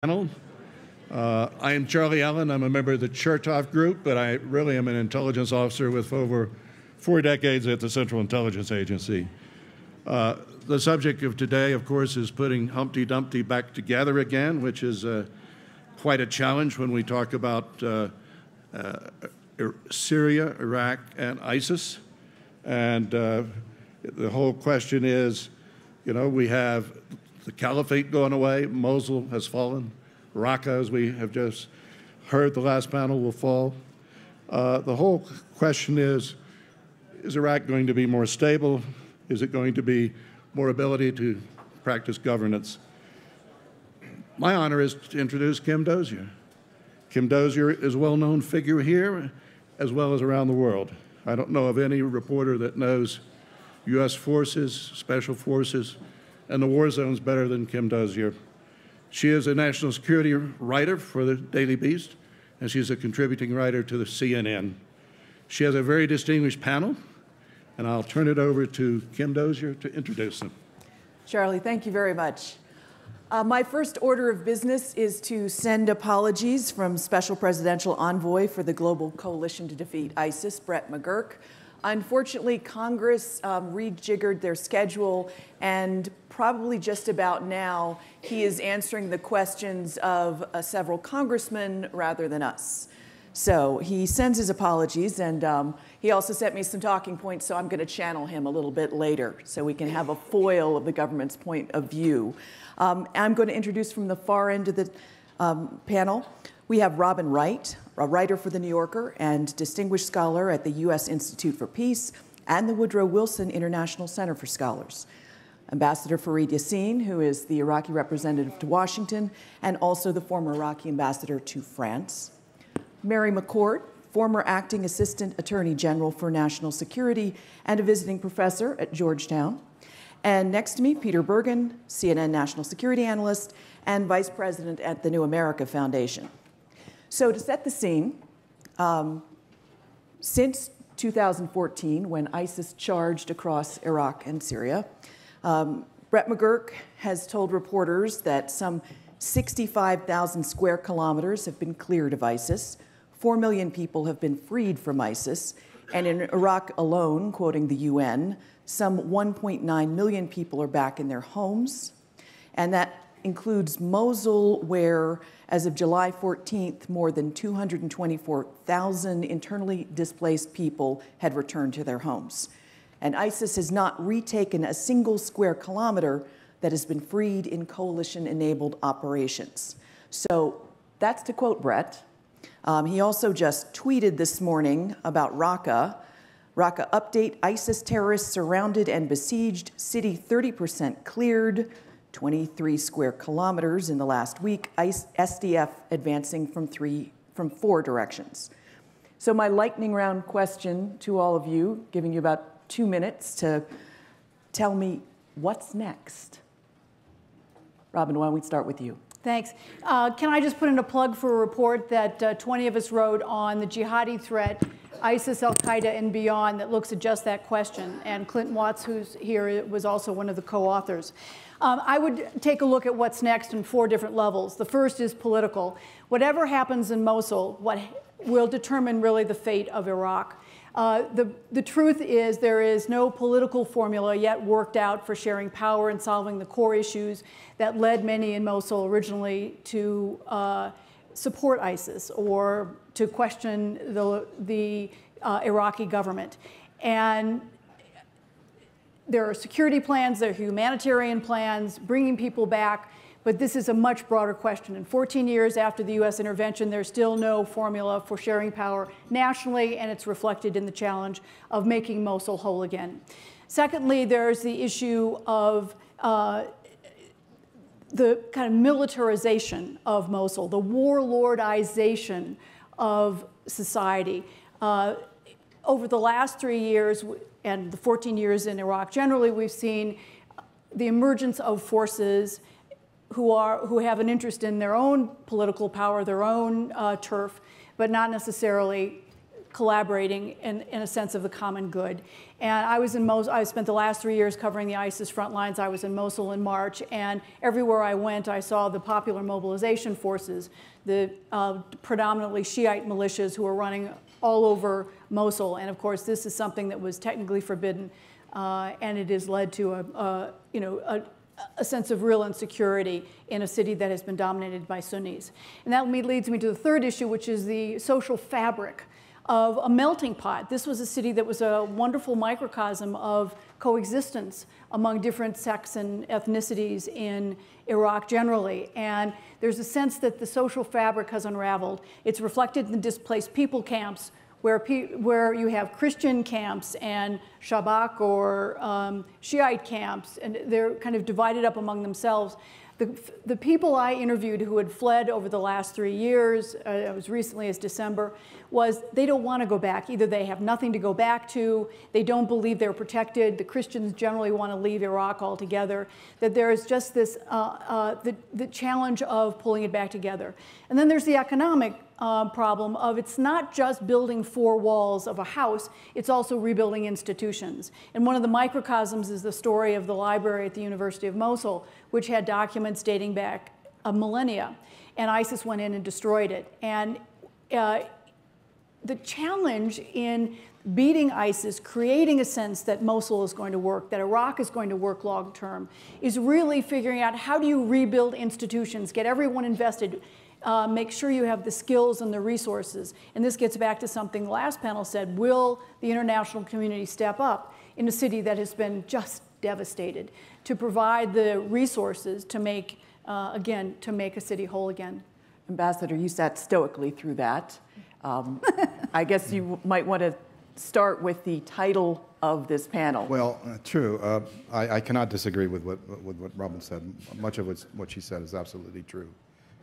panel. I am Charlie Allen. I'm a member of the Chertoff Group, but I really am an intelligence officer with over 4 decades at the Central Intelligence Agency. The subject of today, of course, is putting Humpty-Dumpty back together again, which is quite a challenge when we talk about Syria, Iraq, and ISIS. And the whole question is, you know, we have the caliphate going away, Mosul has fallen, Raqqa, as we have just heard the last panel, will fall. The whole question is Iraq going to be more stable? Is it going to be more ability to practice governance? My honor is to introduce Kim Dozier. Kim Dozier is a well-known figure here as well as around the world. I don't know of any reporter that knows U.S. forces, special forces, and the war zones better than Kim Dozier. She is a national security writer for the Daily Beast, and she's a contributing writer to the CNN. She has a very distinguished panel, and I'll turn it over to Kim Dozier to introduce them. Charlie, thank you very much. My first order of business is to send apologies from Special Presidential Envoy for the Global Coalition to Defeat ISIS, Brett McGurk. Unfortunately, Congress rejiggered their schedule, and probably just about now, he is answering the questions of several congressmen rather than us. So he sends his apologies, and he also sent me some talking points, so I'm going to channel him a little bit later so we can have a foil of the government's point of view. I'm going to introduce from the far end of the panel. We have Robin Wright, a writer for The New Yorker and distinguished scholar at the U.S. Institute for Peace and the Woodrow Wilson International Center for Scholars. Ambassador Fareed Yasseen, who is the Iraqi representative to Washington and also the former Iraqi ambassador to France. Mary McCord, former acting assistant attorney general for national security and a visiting professor at Georgetown. And next to me, Peter Bergen, CNN national security analyst and vice president at the New America Foundation. So to set the scene, since 2014, when ISIS charged across Iraq and Syria, Brett McGurk has told reporters that some 65,000 square kilometers have been cleared of ISIS, 4 million people have been freed from ISIS, and in Iraq alone, quoting the UN, some 1.9 million people are back in their homes, and that includes Mosul, where, as of July 14th, more than 224,000 internally displaced people had returned to their homes. And ISIS has not retaken a single square kilometer that has been freed in coalition-enabled operations. So that's to quote Brett. He also just tweeted this morning about Raqqa. Raqqa update, ISIS terrorists surrounded and besieged, city 30% cleared, 23 square kilometers in the last week, SDF advancing from 4 directions. So my lightning round question to all of you, giving you about 2 minutes to tell me what's next. Robin, why don't we start with you? Thanks. Can I just put in a plug for a report that 20 of us wrote on the jihadi threat, ISIS, Al-Qaeda, and beyond, that looks at just that question. And Clinton Watts, who's here, was also one of the co-authors. I would take a look at what's next in 4 different levels. The first is political. Whatever happens in Mosul, what will determine really the fate of Iraq. The truth is there is no political formula yet worked out for sharing power and solving the core issues that led many in Mosul originally to support ISIS or to question the Iraqi government. And there are security plans, there are humanitarian plans, bringing people back, but this is a much broader question. And 14 years after the U.S. intervention, there's still no formula for sharing power nationally, and it's reflected in the challenge of making Mosul whole again. Secondly, there's the issue of the kind of militarization of Mosul, the warlordization of society. Over the last 3 years, and the 14 years in Iraq generally, we've seen the emergence of forces who have an interest in their own political power, their own turf, but not necessarily collaborating in a sense of the common good. And I was in Mosul. I spent the last 3 years covering the ISIS front lines. I was in Mosul in March, and everywhere I went, I saw the Popular Mobilization Forces, the predominantly Shiite militias who were running all over Mosul. And of course, this is something that was technically forbidden, and it has led to a sense of real insecurity in a city that has been dominated by Sunnis. And that leads me to the third issue, which is the social fabric of a melting pot. This was a city that was a wonderful microcosm of coexistence among different sects and ethnicities in Iraq generally. And there's a sense that the social fabric has unraveled. It's reflected in the displaced people camps, where you have Christian camps and Shabak or Shiite camps, and they're kind of divided up among themselves. The people I interviewed who had fled over the last 3 years, as recently as December, was they don't want to go back. Either they have nothing to go back to, they don't believe they're protected, the Christians generally want to leave Iraq altogether, that there is just this, the challenge of pulling it back together. And then there's the economic problem of it's not just building 4 walls of a house, it's also rebuilding institutions. And one of the microcosms is the story of the library at the University of Mosul, which had documents dating back a millennia. And ISIS went in and destroyed it. And the challenge in beating ISIS, creating a sense that Mosul is going to work, that Iraq is going to work long term, is really figuring out how do you rebuild institutions, get everyone invested, make sure you have the skills and the resources. And this gets back to something the last panel said, will the international community step up in a city that has been just devastated to provide the resources to make, again, to make a city whole again? Ambassador, you sat stoically through that. I guess you might want to start with the title of this panel. Well, true. I cannot disagree with what Robin said. Much of what she said is absolutely true.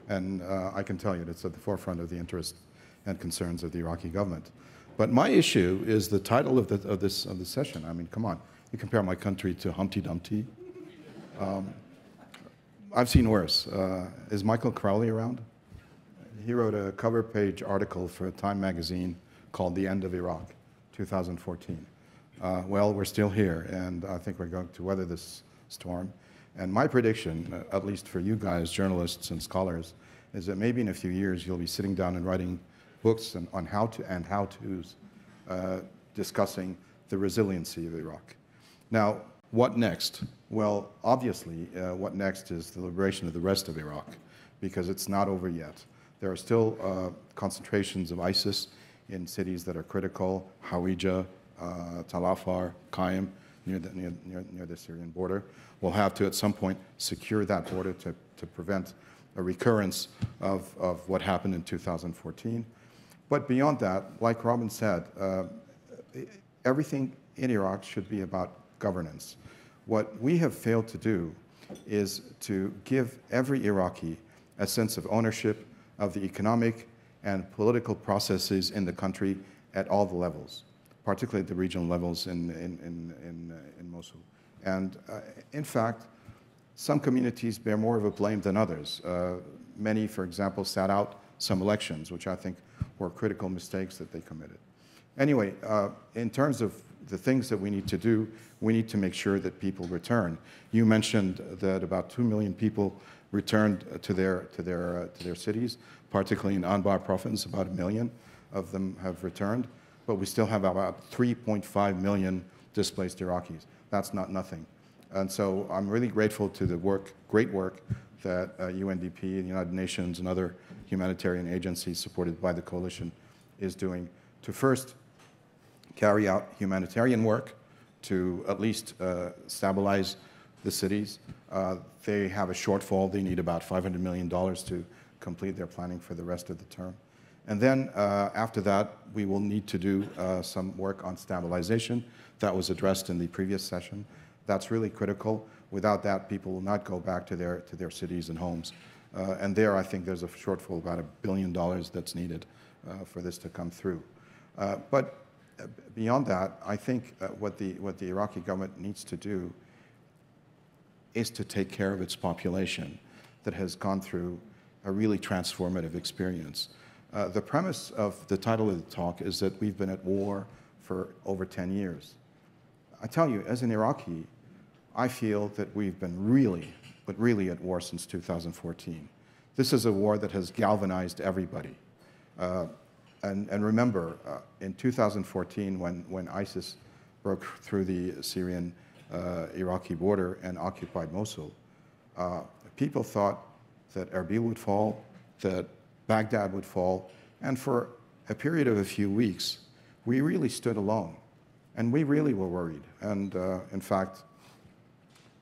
And I can tell you it's at the forefront of the interests and concerns of the Iraqi government. But my issue is the title of this session. I mean, come on. You compare my country to Humpty-Dumpty. I've seen worse. Is Michael Crowley around? He wrote a cover page article for Time magazine called The End of Iraq, 2014. Well, we're still here, and I think we're going to weather this storm. And my prediction, at least for you guys, journalists and scholars, is that maybe in a few years you'll be sitting down and writing books on how-tos discussing the resiliency of Iraq. Now, what next? Well, obviously, what next is the liberation of the rest of Iraq, because it's not over yet. There are still concentrations of ISIS in cities that are critical, Hawija, Tal Afar, Qaim, near the Syrian border. We'll have to, at some point, secure that border to prevent a recurrence of what happened in 2014. But beyond that, like Robin said, everything in Iraq should be about governance. What we have failed to do is to give every Iraqi a sense of ownership of the economic and political processes in the country at all the levels, particularly at the regional levels in Mosul. And in fact, some communities bear more of a blame than others. Many, for example, sat out some elections, which I think were critical mistakes that they committed. Anyway, in terms of the things that we need to do, we need to make sure that people return. You mentioned that about 2 million people returned to their cities, particularly in Anbar province. About 1 million of them have returned, but we still have about 3.5 million displaced Iraqis. That's not nothing. And so I'm really grateful to the great work that UNDP, the United Nations, and other humanitarian agencies supported by the coalition is doing to first carry out humanitarian work to at least stabilize the cities. They have a shortfall. They need about $500 million to complete their planning for the rest of the term. And then after that, we will need to do some work on stabilization. That was addressed in the previous session. That's really critical. Without that, people will not go back to their cities and homes. And there, I think there's a shortfall of about $1 billion that's needed for this to come through. But beyond that, I think what the Iraqi government needs to do is to take care of its population that has gone through a really transformative experience. The premise of the title of the talk is that we've been at war for over 10 years. I tell you, as an Iraqi, I feel that we've been really, but really at war since 2014. This is a war that has galvanized everybody. And remember, in 2014, when ISIS broke through the Syrian-Iraqi border and occupied Mosul, people thought that Erbil would fall, that Baghdad would fall, and for a period of a few weeks, we really stood alone, and we really were worried. And in fact,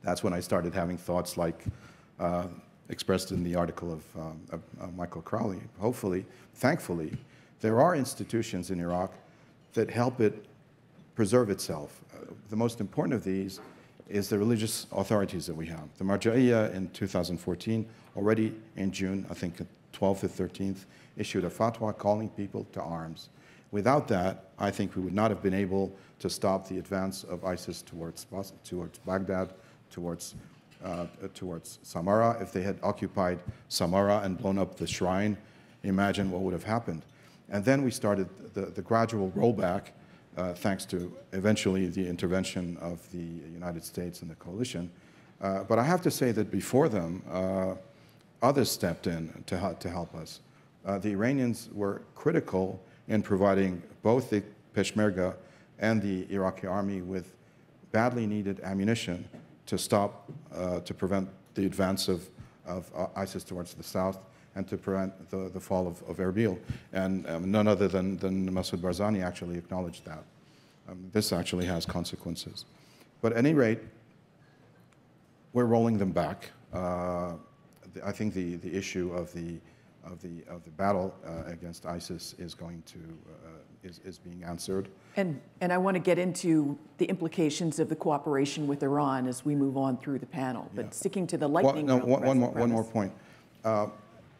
that's when I started having thoughts like expressed in the article of Michael Crowley. Thankfully, there are institutions in Iraq that help it preserve itself. The most important of these is the religious authorities that we have. The Marja'iyya in 2014, already in June, I think 12th or 13th, issued a fatwa calling people to arms. Without that, I think we would not have been able to stop the advance of ISIS towards Baghdad, towards Samarra. If they had occupied Samarra and blown up the shrine, imagine what would have happened. And then we started the gradual rollback, thanks to eventually the intervention of the United States and the coalition. But I have to say that before them, others stepped in to help us. The Iranians were critical in providing both the Peshmerga and the Iraqi army with badly needed ammunition to stop, to prevent the advance of ISIS towards the south and to prevent the fall of Erbil. And none other than Masoud Barzani actually acknowledged that. This actually has consequences. But at any rate, we're rolling them back. I think the issue of the battle against ISIS is going to is being answered. And I want to get into the implications of the cooperation with Iran as we move on through the panel. But sticking to the lightning round one more point.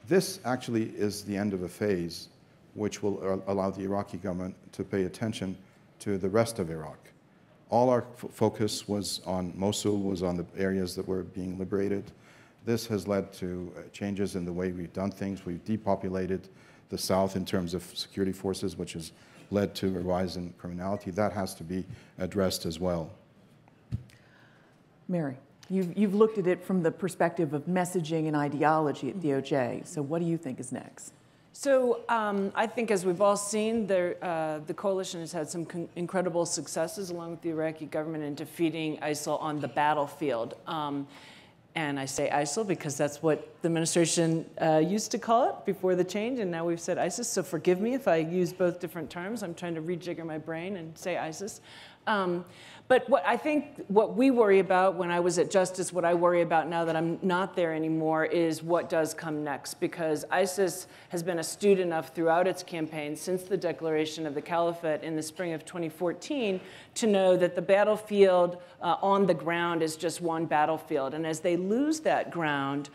This actually is the end of a phase which will allow the Iraqi government to pay attention to the rest of Iraq. All our focus was on Mosul, was on the areas that were being liberated. This has led to changes in the way we've done things. We've depopulated the south in terms of security forces, which has led to a rise in criminality. That has to be addressed as well. Mary, you've looked at it from the perspective of messaging and ideology at DOJ. So what do you think is next? So I think, as we've all seen, the coalition has had some incredible successes along with the Iraqi government in defeating ISIL on the battlefield. And I say ISIL because that's what the administration used to call it before the change, and now we've said ISIS, so forgive me if I use both different terms. I'm trying to rejigger my brain and say ISIS. But what we worry about when I was at Justice, what I worry about now that I'm not there anymore, is what does come next. Because ISIS has been astute enough throughout its campaign since the declaration of the caliphate in the spring of 2014 to know that the battlefield on the ground is just one battlefield. And as they lose that ground,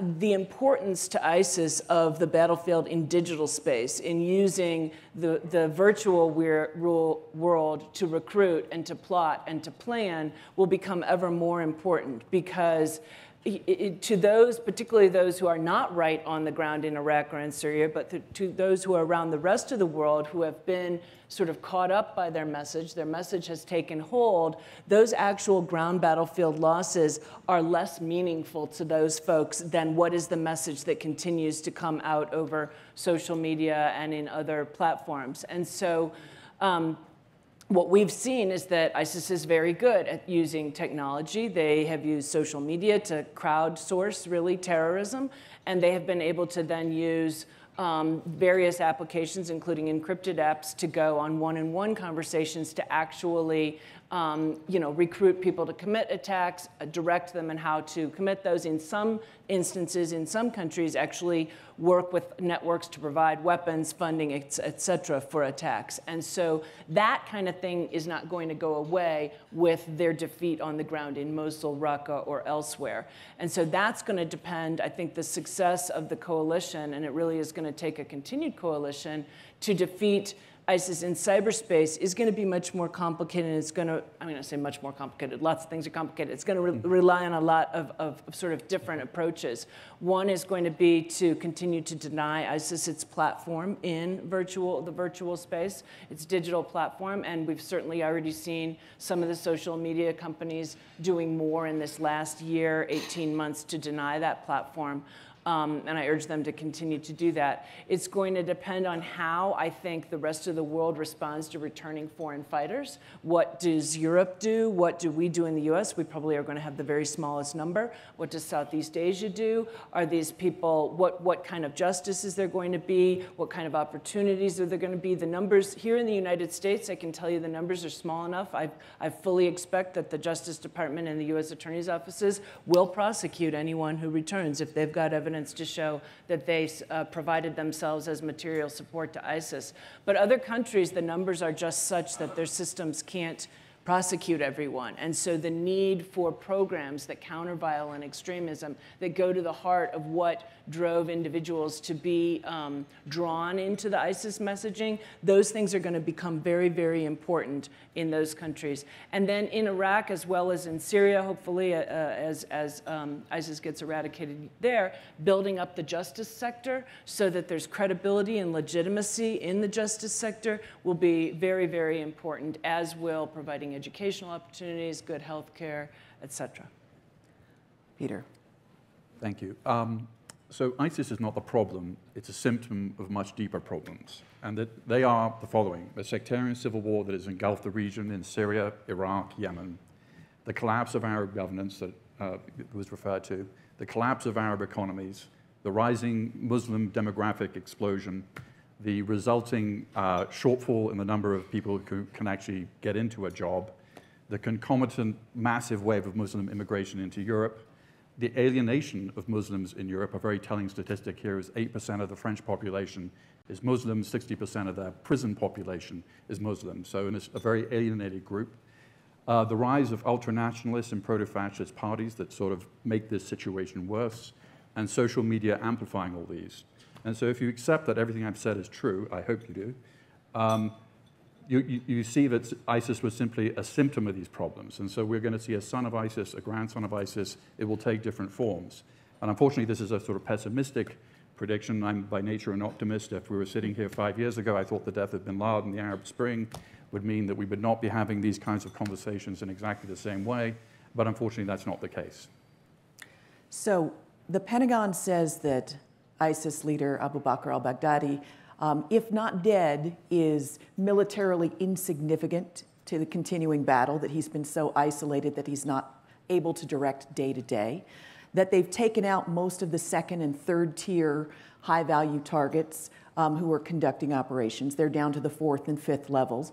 the importance to ISIS of the battlefield in digital space, in using the virtual world to recruit and to plot and to plan, will become ever more important, because to those, particularly those who are not right on the ground in Iraq or in Syria, but to those who are around the rest of the world who have been sort of caught up by their message has taken hold, those actual ground battlefield losses are less meaningful to those folks than what is the message that continues to come out over social media and in other platforms. And so what we've seen is that ISIS is very good at using technology. They have used social media to crowdsource, really, terrorism, and they have been able to then use various applications, including encrypted apps, to go on one-on-one conversations to actually recruit people to commit attacks, direct them on how to commit those. In some instances, in some countries, actually work with networks to provide weapons, funding, et cetera, for attacks. And so that kind of thing is not going to go away with their defeat on the ground in Mosul, Raqqa, or elsewhere. And so that's going to depend, I think, the success of the coalition, and it really is going to take a continued coalition to defeat ISIS in cyberspace is going to be much more complicated, and it's going to, I'm going to say much more complicated, lots of things are complicated. It's going to rely on a lot of sort of different approaches. One is going to be to continue to deny ISIS its platform in the virtual space, its digital platform, and we've certainly already seen some of the social media companies doing more in this last year, 18 months, to deny that platform. And I urge them to continue to do that. It's going to depend on how I think the rest of the world responds to returning foreign fighters. What does Europe do? What do we do in the US? We probably are going to have the very smallest number. What does Southeast Asia do? Are these people, what kind of justice is there going to be? What kind of opportunities are there going to be? The numbers here in the United States, I can tell you the numbers are small enough. I fully expect that the Justice Department and the US Attorney's offices will prosecute anyone who returns if they've got evidence to show that they provided themselves as material support to ISIS. But other countries, the numbers are just such that their systems can't prosecute everyone. And so the need for programs that counter violent extremism, that go to the heart of what drove individuals to be drawn into the ISIS messaging, those things are going to become very, very important in those countries. And then in Iraq, as well as in Syria, hopefully, as ISIS gets eradicated there, building up the justice sector so that there's credibility and legitimacy in the justice sector will be very, very important, as will providing educational opportunities, good health care, et cetera. Peter. Thank you. So ISIS is not the problem. It's a symptom of much deeper problems. And that they are the following: the sectarian civil war that has engulfed the region in Syria, Iraq, Yemen, the collapse of Arab governance that was referred to, the collapse of Arab economies, the rising Muslim demographic explosion, the resulting shortfall in the number of people who can actually get into a job, the concomitant massive wave of Muslim immigration into Europe, the alienation of Muslims in Europe. A very telling statistic here is 8% of the French population is Muslim, 60% of their prison population is Muslim, so it's a very alienated group. The rise of ultranationalist and proto-fascist parties that sort of make this situation worse, and social media amplifying all these. And so if you accept that everything I've said is true, I hope you do, you see that ISIS was simply a symptom of these problems. And so we're going to see a son of ISIS, a grandson of ISIS. It will take different forms. And unfortunately, this is a sort of pessimistic prediction. I'm by nature an optimist. If we were sitting here 5 years ago, I thought the death of bin Laden, the Arab Spring, would mean that we would not be having these kinds of conversations in exactly the same way. But unfortunately, that's not the case. So the Pentagon says that ISIS leader Abu Bakr al-Baghdadi, if not dead, is militarily insignificant to the continuing battle, that he's been so isolated that he's not able to direct day to day, that they've taken out most of the second and third tier high-value targets who are conducting operations. They're down to the fourth and fifth levels.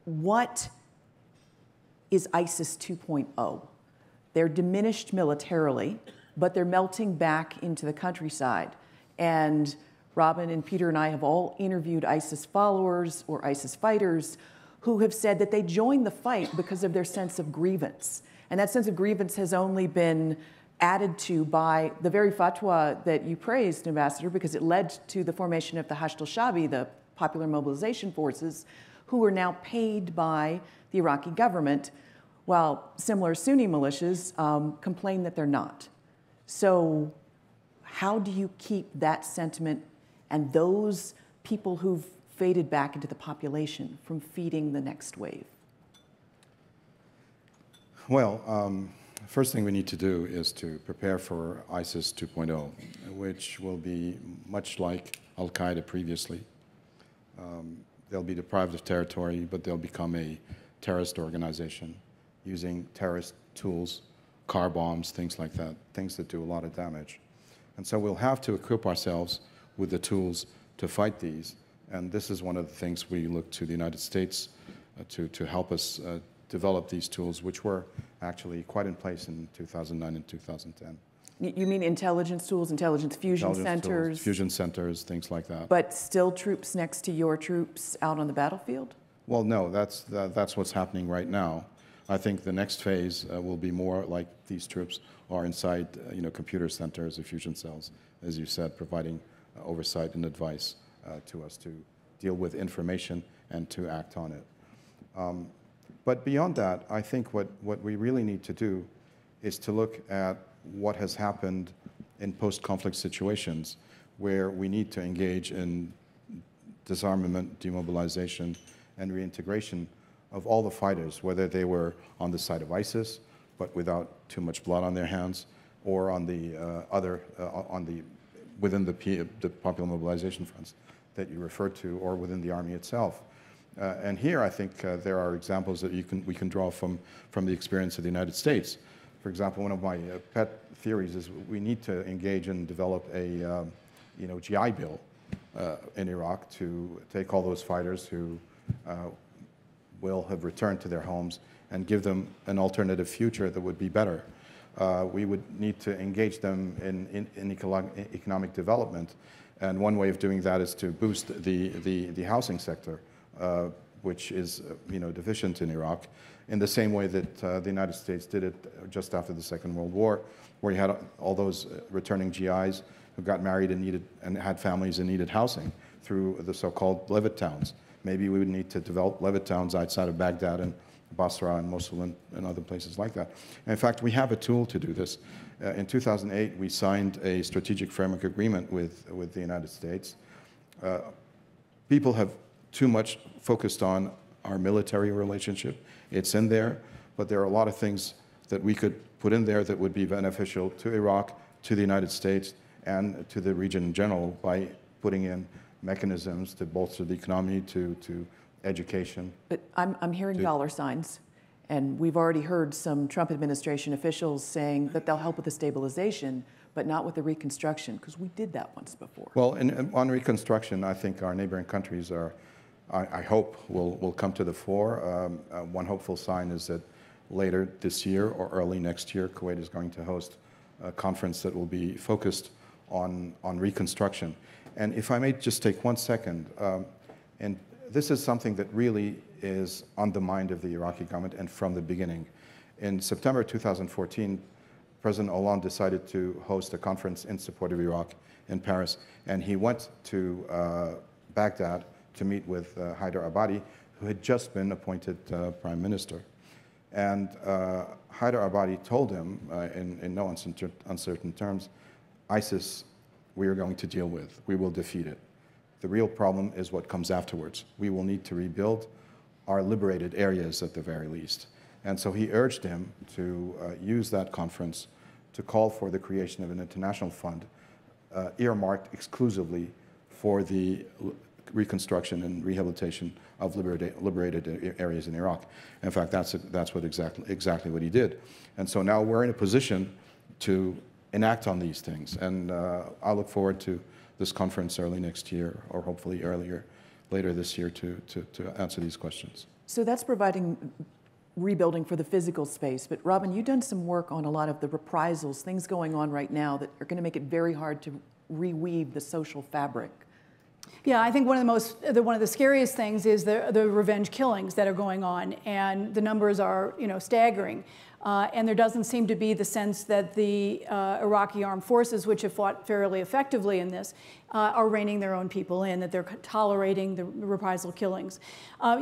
What is ISIS 2.0? They're diminished militarily, but they're melting back into the countryside. And Robin and Peter and I have all interviewed ISIS followers or ISIS fighters who have said that they joined the fight because of their sense of grievance. And that sense of grievance has only been added to by the very fatwa that you praised, Ambassador, because it led to the formation of the Hashd al-Shabi, the Popular Mobilization Forces, who are now paid by the Iraqi government, while similar Sunni militias complain that they're not. So how do you keep that sentiment and those people who've faded back into the population from feeding the next wave? Well, first thing we need to do is to prepare for ISIS 2.0, which will be much like Al-Qaeda previously. They'll be deprived of territory, but they'll become a terrorist organization using terrorist tools, car bombs, things like that, things that do a lot of damage. And so we'll have to equip ourselves with the tools to fight these. And this is one of the things we look to the United States to help us develop these tools, which were actually quite in place in 2009 and 2010. You mean intelligence tools, intelligence fusion centers? Tools, fusion centers, things like that. But still troops next to your troops out on the battlefield? Well, no, that's what's happening right now. I think the next phase will be more like these troops are inside computer centers or fusion cells, as you said, providing oversight and advice to us to deal with information and to act on it. But beyond that, I think what we really need to do is to look at what has happened in post-conflict situations where we need to engage in disarmament, demobilization, and reintegration of all the fighters, whether they were on the side of ISIS, but without too much blood on their hands, or on the within the popular mobilization fronts that you referred to, or within the army itself. And here, I think there are examples that we can draw from the experience of the United States. For example, one of my pet theories is we need to engage and develop a GI Bill in Iraq to take all those fighters who will have returned to their homes and give them an alternative future that would be better. We would need to engage them in economic development, and one way of doing that is to boost the housing sector, which is deficient in Iraq, in the same way that the United States did it just after the Second World War, where you had all those returning GIs who got married and had families and needed housing through the so-called Levitt towns. Maybe we would need to develop Levitt towns outside of Baghdad and Basra and Mosul and other places like that. And in fact, we have a tool to do this. In 2008, we signed a strategic framework agreement with the United States. People have too much focused on our military relationship. It's in there, but there are a lot of things that we could put in there that would be beneficial to Iraq, to the United States, and to the region in general by putting in mechanisms to bolster the economy, to education. But I'm hearing dollar signs, and we've already heard some Trump administration officials saying that they'll help with the stabilization, but not with the reconstruction, because we did that once before. Well, on reconstruction, I think our neighboring countries I hope, will come to the fore. One hopeful sign is that later this year or early next year, Kuwait is going to host a conference that will be focused on reconstruction. And if I may just take 1 second, and this is something that really is on the mind of the Iraqi government and from the beginning. In September 2014, President Hollande decided to host a conference in support of Iraq in Paris, and he went to Baghdad to meet with Haider Abadi, who had just been appointed prime minister. And Haider Abadi told him, in no uncertain terms, ISIS we are going to deal with. We will defeat it. The real problem is what comes afterwards. We will need to rebuild our liberated areas at the very least. And so he urged him to use that conference to call for the creation of an international fund earmarked exclusively for the reconstruction and rehabilitation of liberated areas in Iraq. In fact, that's exactly what he did. And so now we're in a position to enact on these things. And I look forward to this conference early next year, or hopefully later this year, to answer these questions. So that's providing rebuilding for the physical space. But Robin, you've done some work on a lot of the reprisals, things going on right now that are going to make it very hard to reweave the social fabric. Yeah, I think one of the scariest things is the revenge killings that are going on, and the numbers are staggering. And there doesn't seem to be the sense that the Iraqi armed forces, which have fought fairly effectively in this, are reining their own people in, that they're tolerating the reprisal killings.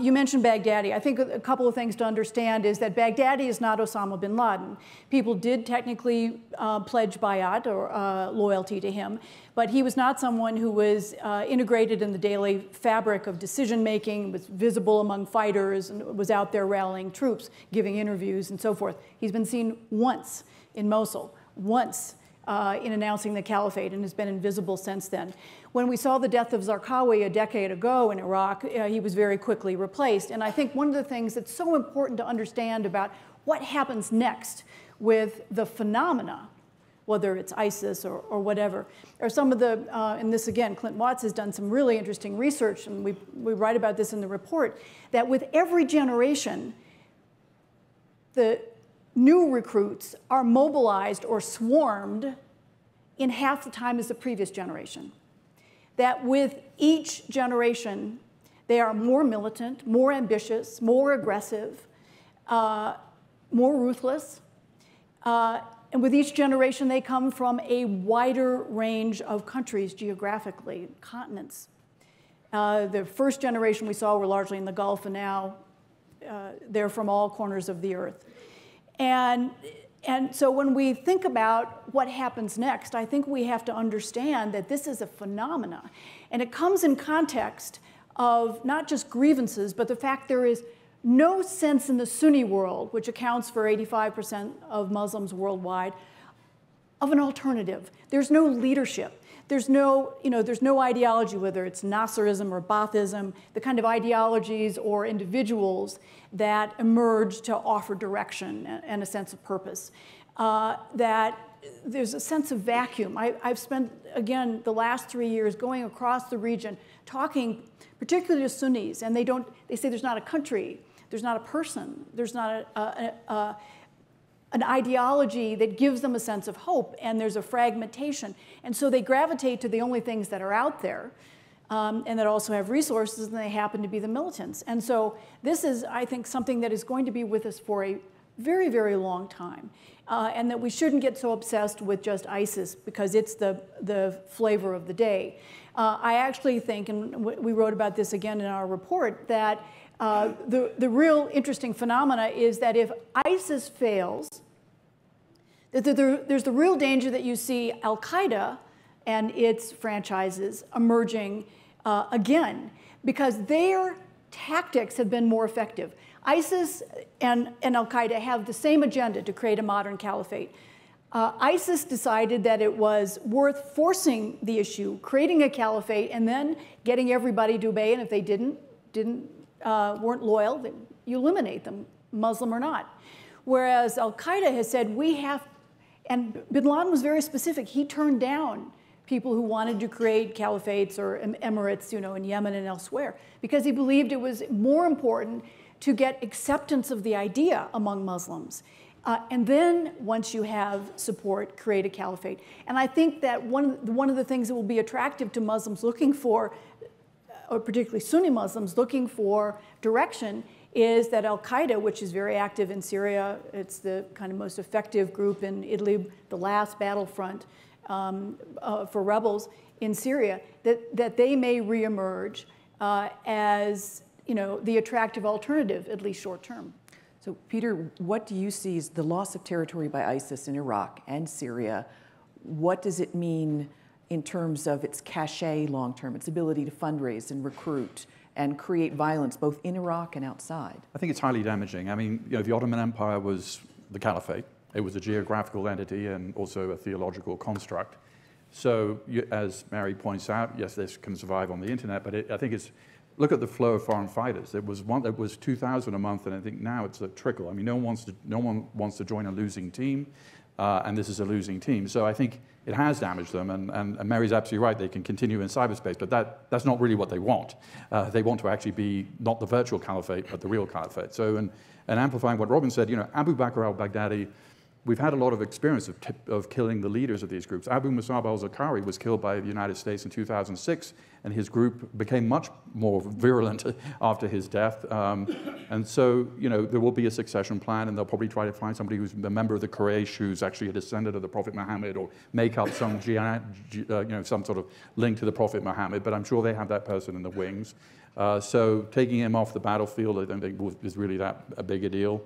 You mentioned Baghdadi. I think a couple of things to understand is that Baghdadi is not Osama bin Laden. People did technically pledge bayat or loyalty to him, but he was not someone who was integrated in the daily fabric of decision-making, was visible among fighters, and was out there rallying troops, giving interviews, and so forth. He's been seen once in Mosul, once in announcing the caliphate, and has been invisible since then. When we saw the death of Zarqawi a decade ago in Iraq, he was very quickly replaced. And I think one of the things that's so important to understand about what happens next with the phenomena, whether it's ISIS or whatever, are some of the, and this again, Clint Watts has done some really interesting research, and we write about this in the report, that with every generation, the new recruits are mobilized or swarmed in half the time as the previous generation. That with each generation, they are more militant, more ambitious, more aggressive, more ruthless. And with each generation, they come from a wider range of countries geographically, continents. The first generation we saw were largely in the Gulf, and now they're from all corners of the earth. And so when we think about what happens next, I think we have to understand that this is a phenomena. And it comes in context of not just grievances, but the fact there is no sense in the Sunni world, which accounts for 85% of Muslims worldwide, of an alternative. There's no leadership. There's no ideology, whether it's Nasserism or Baathism, the kind of ideologies or individuals that emerge to offer direction and a sense of purpose. That there's a sense of vacuum. I've spent, again, the last 3 years going across the region, talking particularly to Sunnis, and they say there's not a country, there's not a person, there's not an ideology that gives them a sense of hope, and there's a fragmentation. And so they gravitate to the only things that are out there, and that also have resources, and they happen to be the militants. And so this is, I think, something that is going to be with us for a very, very long time, and that we shouldn't get so obsessed with just ISIS because it's the flavor of the day. I actually think, and we wrote about this again in our report, that the real interesting phenomena is that if ISIS fails, there's the real danger that you see Al-Qaeda and its franchises emerging again, because their tactics have been more effective. ISIS and Al-Qaeda have the same agenda to create a modern caliphate. ISIS decided that it was worth forcing the issue, creating a caliphate, and then getting everybody to obey, and if they weren't loyal, you eliminate them, Muslim or not. Whereas Al-Qaeda has said, and bin Laden was very specific. He turned down people who wanted to create caliphates or emirates, in Yemen and elsewhere, because he believed it was more important to get acceptance of the idea among Muslims. And then, once you have support, create a caliphate. And I think that one of the things that will be attractive to Muslims looking for, or particularly Sunni Muslims looking for direction, is that Al-Qaeda, which is very active in Syria, it's the kind of most effective group in Idlib, the last battlefront for rebels in Syria, that they may reemerge as the attractive alternative, at least short term. So, Peter, what do you see as the loss of territory by ISIS in Iraq and Syria? What does it mean in terms of its cachet long-term, its ability to fundraise and recruit and create violence both in Iraq and outside? I think it's highly damaging. I mean, the Ottoman Empire was the caliphate. It was a geographical entity and also a theological construct. So, as Mary points out, yes, this can survive on the internet, but I think it's, look at the flow of foreign fighters. It was 2,000 a month, and I think now it's a trickle. I mean, no one wants to join a losing team, and this is a losing team. So I think it has damaged them, and Mary's absolutely right. They can continue in cyberspace, but that's not really what they want. They want to actually be not the virtual caliphate, but the real caliphate. So, and amplifying what Robin said, Abu Bakr al-Baghdadi, we've had a lot of experience of killing the leaders of these groups. Abu Musab al-Zakari was killed by the United States in 2006, and his group became much more virulent after his death. And so, there will be a succession plan, and they'll probably try to find somebody who's a member of the Quraysh, who's actually a descendant of the Prophet Muhammad, or make up some, some sort of link to the Prophet Muhammad. But I'm sure they have that person in the wings. So taking him off the battlefield, I don't think is really that big a deal.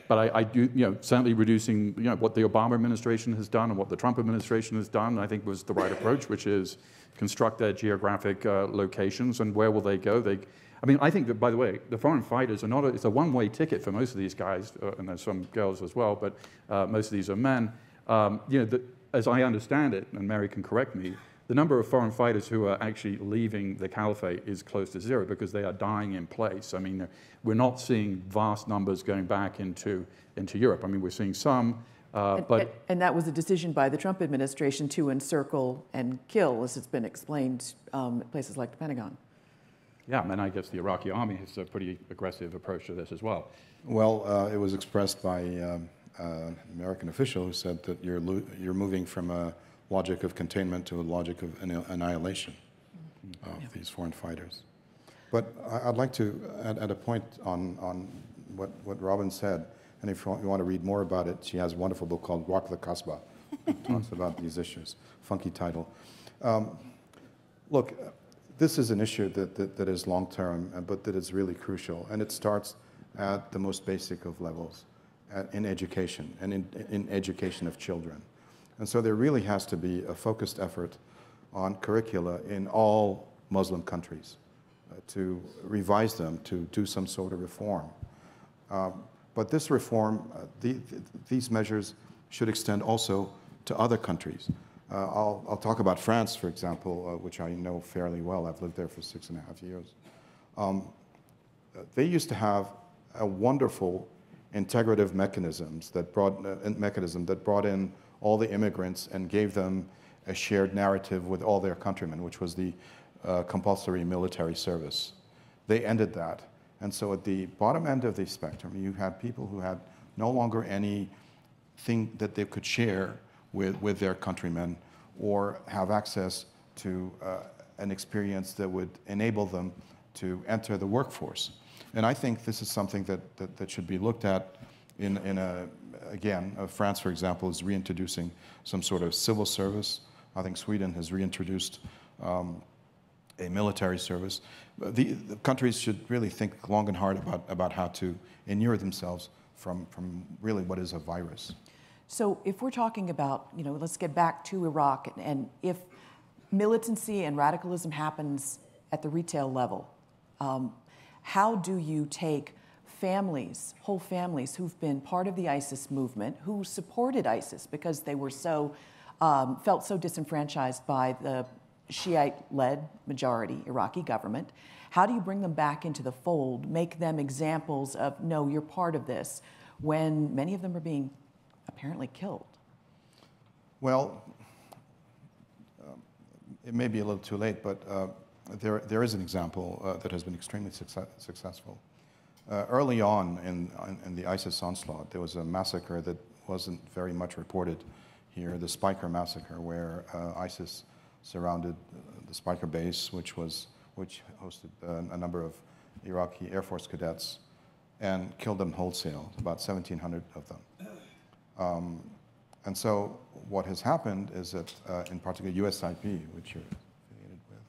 But I do, certainly reducing, what the Obama administration has done and what the Trump administration has done, I think was the right approach, which is construct their geographic locations, and where will they go? I think that, by the way, the foreign fighters are not, it's a one-way ticket for most of these guys, and there's some girls as well, but most of these are men. As I understand it, and Mary can correct me, the number of foreign fighters who are actually leaving the caliphate is close to zero because they are dying in place. I mean, we're not seeing vast numbers going back into Europe. I mean, we're seeing some, but... And that was a decision by the Trump administration to encircle and kill, as it's been explained at places like the Pentagon. Yeah, and I guess the Iraqi army has a pretty aggressive approach to this as well. Well, it was expressed by an American official who said that you're moving from a logic of containment to a logic of annihilation of these foreign fighters. But I'd like to add a point on what Robin said, and if you want to read more about it, she has a wonderful book called Rock the Kasbah. It talks about these issues. Funky title. Look, this is an issue that is long-term, but that is really crucial, and it starts at the most basic of levels, in education, and in education of children. And so there really has to be a focused effort on curricula in all Muslim countries to revise them, to do some sort of reform. But this reform, these measures should extend also to other countries. I'll talk about France, for example, which I know fairly well. I've lived there for 6.5 years. They used to have a wonderful integrative mechanism that brought in all the immigrants and gave them a shared narrative with all their countrymen, which was the compulsory military service. They ended that. And so at the bottom end of the spectrum, you had people who had no longer anything that they could share with their countrymen or have access to an experience that would enable them to enter the workforce. And I think this is something that should be looked at again, France, for example, is reintroducing some sort of civil service. I think Sweden has reintroduced a military service. The countries should really think long and hard about how to inure themselves from really what is a virus. So if we're talking about, let's get back to Iraq, and if militancy and radicalism happens at the retail level, how do you take families, whole families who've been part of the ISIS movement, who supported ISIS because they were felt so disenfranchised by the Shiite-led majority Iraqi government, how do you bring them back into the fold, make them examples of, no, you're part of this, when many of them are being apparently killed? Well, it may be a little too late, but there is an example that has been extremely successful. Early on in the ISIS onslaught, there was a massacre that wasn't very much reported here, the Spiker massacre, where ISIS surrounded the Spiker base, which hosted a number of Iraqi Air Force cadets, and killed them wholesale, about 1,700 of them. And so what has happened is that, in particular, USIP, which you're affiliated with,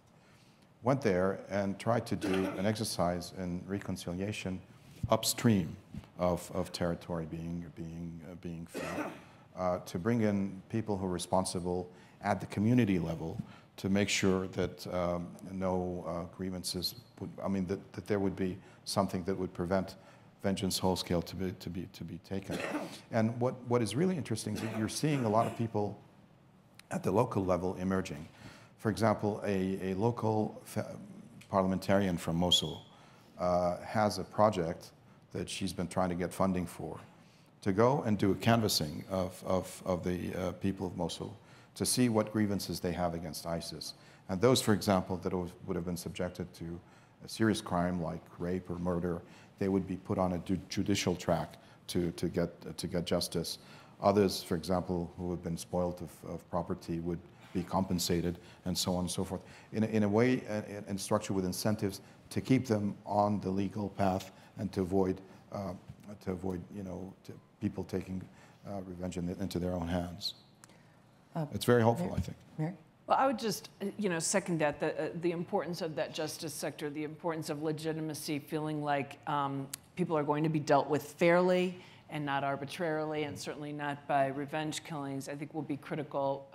went there and tried to do an exercise in reconciliation upstream of territory being filled, to bring in people who are responsible at the community level to make sure that no grievances that there would be something that would prevent vengeance whole scale to be taken. And what is really interesting is that you're seeing a lot of people at the local level emerging. For example, a local parliamentarian from Mosul has a project that she's been trying to get funding for, to go and do a canvassing of the people of Mosul to see what grievances they have against ISIS. And those, for example, that would have been subjected to a serious crime like rape or murder, they would be put on a judicial track to get justice. Others, for example, who have been spoiled of property would be compensated, and so on and so forth. In a way, and structure with incentives to keep them on the legal path and to avoid people taking revenge into their own hands. It's very hopeful, I think. Mary? Well, I would just, second that, the importance of that justice sector, the importance of legitimacy, feeling like people are going to be dealt with fairly and not arbitrarily, and certainly not by revenge killings, I think will be critical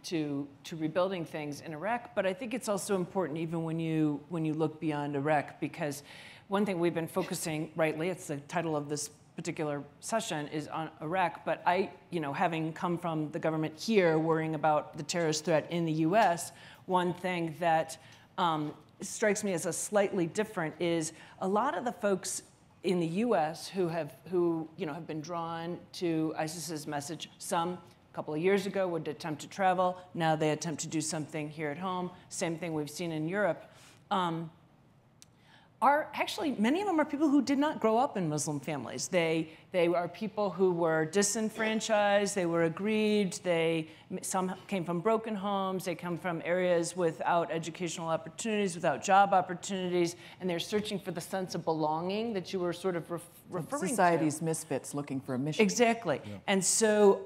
to rebuilding things in Iraq. But I think it's also important even when you look beyond Iraq, because one thing we've been focusing, rightly, it's the title of this particular session, is on Iraq, but I, having come from the government here, worrying about the terrorist threat in the US, one thing that strikes me as a slightly different is a lot of the folks in the US who have been drawn to ISIS's message, some a couple of years ago would attempt to travel, now they attempt to do something here at home, same thing we've seen in Europe, are actually, many of them are people who did not grow up in Muslim families. They are people who were disenfranchised, they were aggrieved, some came from broken homes, they come from areas without educational opportunities, without job opportunities, and they're searching for the sense of belonging that you were sort of referring to. Society's misfits looking for a mission. Exactly. Yeah. And so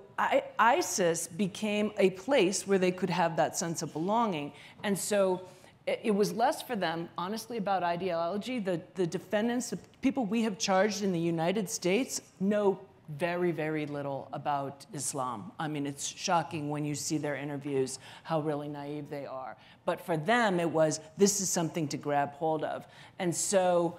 ISIS became a place where they could have that sense of belonging. And so it was less for them, honestly, about ideology. The defendants, the people we have charged in the United States, know very, very little about Islam. I mean, it's shocking when you see their interviews how really naive they are. But for them, it was, this is something to grab hold of. And so,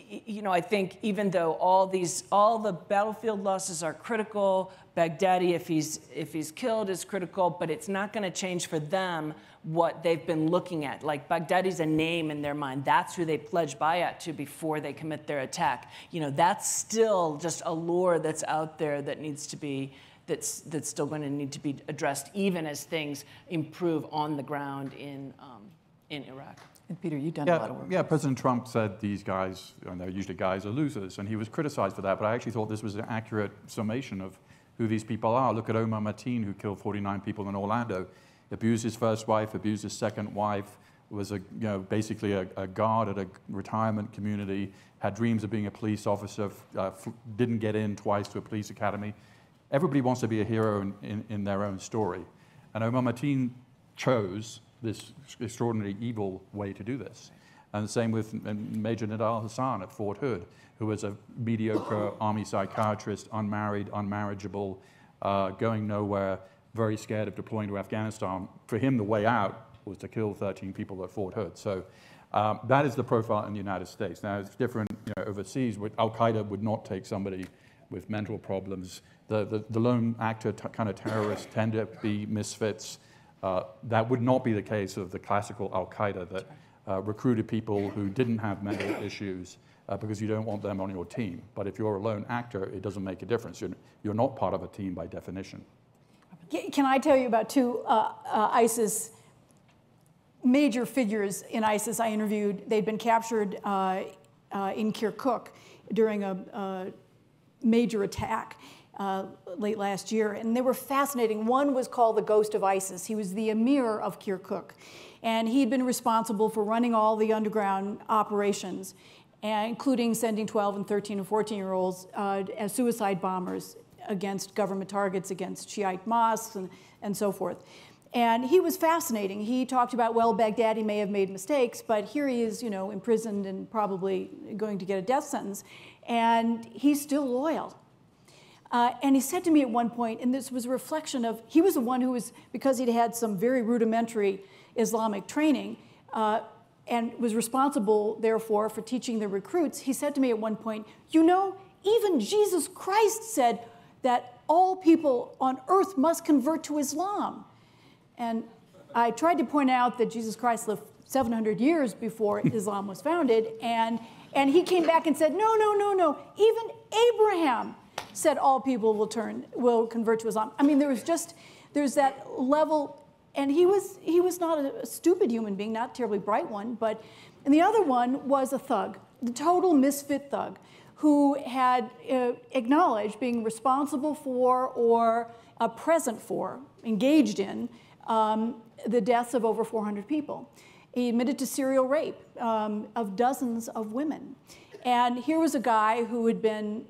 you know, I think even though all the battlefield losses are critical, Baghdadi, if he's killed, is critical, but it's not going to change for them what they've been looking at. Like, Baghdadi's a name in their mind. That's who they pledge bayat to before they commit their attack. You know, that's still just a lure that's out there that needs to be, that's still going to need to be addressed, even as things improve on the ground in Iraq. And Peter, you've done a lot of work. Yeah, President Trump said these guys, and they're usually guys, are losers, and he was criticized for that, but I actually thought this was an accurate summation of who these people are. Look at Omar Mateen, who killed 49 people in Orlando, abused his first wife, abused his second wife, was basically a guard at a retirement community, had dreams of being a police officer, didn't get in twice to a police academy. Everybody wants to be a hero in their own story. And Omar Mateen chose this extraordinarily evil way to do this. And the same with Major Nidal Hassan at Fort Hood, who was a mediocre army psychiatrist, unmarried, unmarriageable, going nowhere, very scared of deploying to Afghanistan. For him, the way out was to kill 13 people at Fort Hood. So that is the profile in the United States. Now, it's different overseas. Al-Qaeda would not take somebody with mental problems. The lone actor kind of terrorists tend to be misfits. That would not be the case of the classical Al-Qaeda that recruited people who didn't have mental issues because you don't want them on your team. But if you're a lone actor, it doesn't make a difference. You're not part of a team by definition. Can I tell you about two ISIS major figures in ISIS I interviewed? They'd been captured in Kirkuk during a major attack late last year, and they were fascinating. One was called the Ghost of ISIS. He was the emir of Kirkuk, and he'd been responsible for running all the underground operations, including sending 12 and 13 and 14-year-olds as suicide bombers against government targets, against Shiite mosques, and so forth. And he was fascinating. He talked about, well, Baghdadi may have made mistakes, but here he is, imprisoned and probably going to get a death sentence, and he's still loyal. And he said to me at one point, and this was a reflection of, he was the one who was, because he'd had some very rudimentary Islamic training, and was responsible, therefore, for teaching the recruits, he said to me at one point, even Jesus Christ said that all people on earth must convert to Islam. And I tried to point out that Jesus Christ lived 700 years before Islam was founded, and he came back and said, no, even Abraham said all people will convert to Islam. I mean, there's that level, and he was not a stupid human being, not a terribly bright one, and the other one was a thug, the total misfit thug, who had acknowledged being responsible for or present for, engaged in, the deaths of over 400 people. He admitted to serial rape of dozens of women. And here was a guy who had been,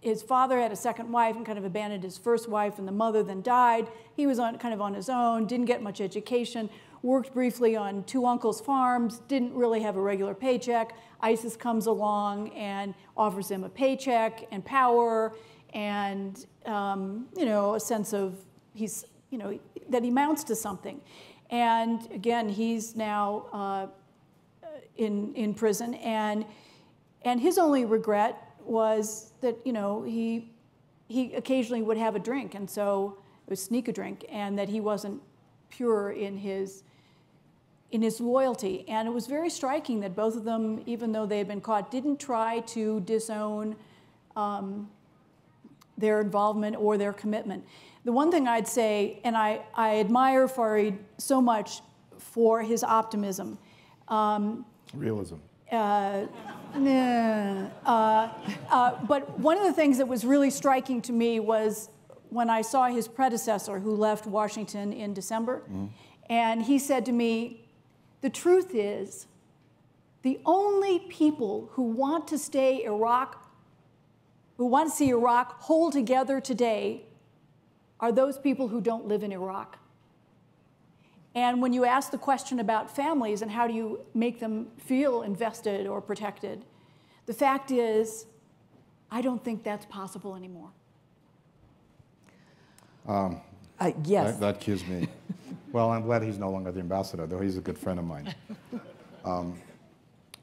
his father had a second wife and kind of abandoned his first wife, and the mother then died. He was kind of on his own, didn't get much education, worked briefly on two uncles' farms, didn't really have a regular paycheck. ISIS comes along and offers him a paycheck and power and, a sense of that he mounts to something. And again, he's now in prison, and his only regret was that he occasionally would have a drink, and so it would sneak a drink, and that he wasn't pure in his loyalty. And it was very striking that both of them, even though they had been caught, didn't try to disown their involvement or their commitment. The one thing I'd say, and I admire Farid so much for his optimism. Realism. But one of the things that was really striking to me was when I saw his predecessor, who left Washington in December, and he said to me, the truth is, the only people who want to see Iraq hold together today are those people who don't live in Iraq. And when you ask the question about families and how do you make them feel invested or protected, the fact is, I don't think that's possible anymore. Yes. That cues me. Well, I'm glad he's no longer the ambassador, though he's a good friend of mine.